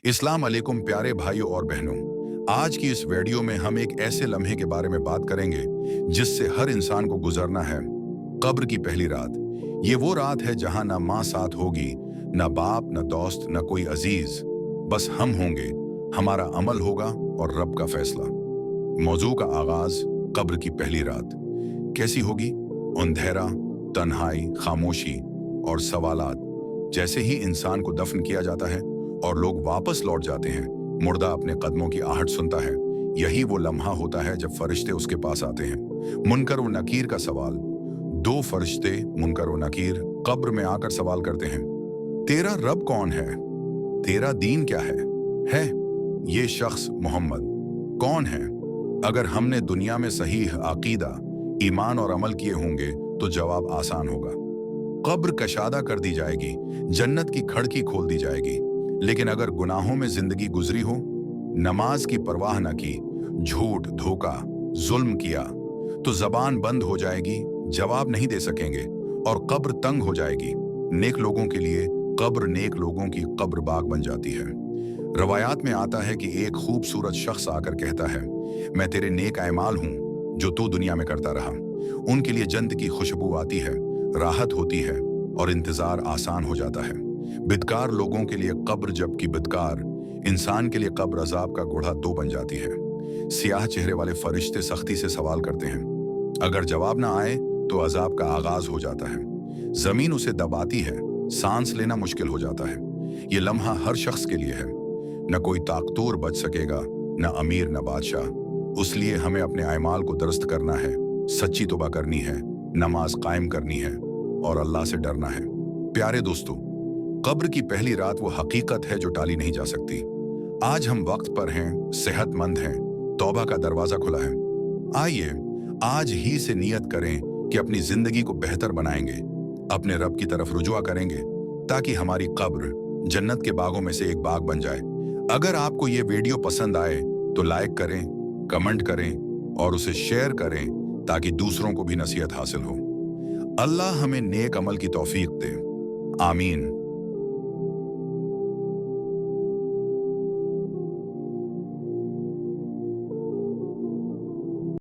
इस्लाम अलैकुम प्यारे भाइयों और बहनों। आज की इस वीडियो में हम एक ऐसे लम्हे के बारे में बात करेंगे जिससे हर इंसान को गुजरना है। कब्र की पहली रात। ये वो रात है जहां ना माँ साथ होगी, ना बाप, ना दोस्त, ना कोई अजीज। बस हम होंगे, हमारा अमल होगा और रब का फैसला। मौजू का आगाज, कब्र की पहली रात कैसी होगी? अंधेरा, तन्हाई, खामोशी और सवालात। जैसे ही इंसान को दफन किया जाता है और लोग वापस लौट जाते हैं, मुर्दा अपने कदमों की आहट सुनता है। यही वो लम्हा होता है जब फरिश्ते उसके पास आते हैं। मुनकर व नकीर का सवाल। दो फरिश्ते मुनकर व नकीर कब्र में आकर सवाल करते हैं, तेरा रब कौन है? तेरा दीन क्या है ये शख्स मोहम्मद कौन है? अगर हमने दुनिया में सही अकीदा, ईमान और अमल किए होंगे तो जवाब आसान होगा। कब्र कशादा कर दी जाएगी, जन्नत की खिड़की खोल दी जाएगी। लेकिन अगर गुनाहों में जिंदगी गुजरी हो, नमाज की परवाह न की, झूठ, धोखा, जुल्म किया, तो जबान बंद हो जाएगी, जवाब नहीं दे सकेंगे और कब्र तंग हो जाएगी। नेक लोगों के लिए कब्र नेक लोगों की कब्र बाग बन जाती है। रवायात में आता है कि एक खूबसूरत शख्स आकर कहता है, मैं तेरे नेक अमाल हूं जो तू दुनिया में करता रहा। उनके लिए जन्नत की खुशबू आती है, राहत होती है और इंतजार आसान हो जाता है। बिदकार लोगों के लिए कब्र, जबकि बिदकार इंसान के लिए कब्र अजाब का घोड़ा दो बन जाती है। सियाह चेहरे वाले फरिश्ते सख्ती से सवाल करते हैं। अगर जवाब ना आए तो अजाब का आगाज हो जाता है। जमीन उसे दबाती है, सांस लेना मुश्किल हो जाता है। ये लम्हा हर शख्स के लिए है। न कोई ताकतूर बच सकेगा, न अमीर, न बादशाह। उसलिए हमें अपने अमाल को दुरुस्त करना है, सच्ची तौबा करनी है, नमाज कायम करनी है और अल्लाह से डरना है। प्यारे दोस्तों, कब्र की पहली रात वो हकीकत है जो टाली नहीं जा सकती। आज हम वक्त पर हैं, सेहतमंद हैं, तौबा का दरवाजा खुला है। आइए आज ही से नियत करें कि अपनी जिंदगी को बेहतर बनाएंगे, अपने रब की तरफ रुजुआ करेंगे, ताकि हमारी कब्र जन्नत के बागों में से एक बाग बन जाए। अगर आपको ये वीडियो पसंद आए तो लाइक करें, कमेंट करें और उसे शेयर करें ताकि दूसरों को भी नसीहत हासिल हो। अल्लाह हमें नेक अमल की तौफीक दे। आमीन।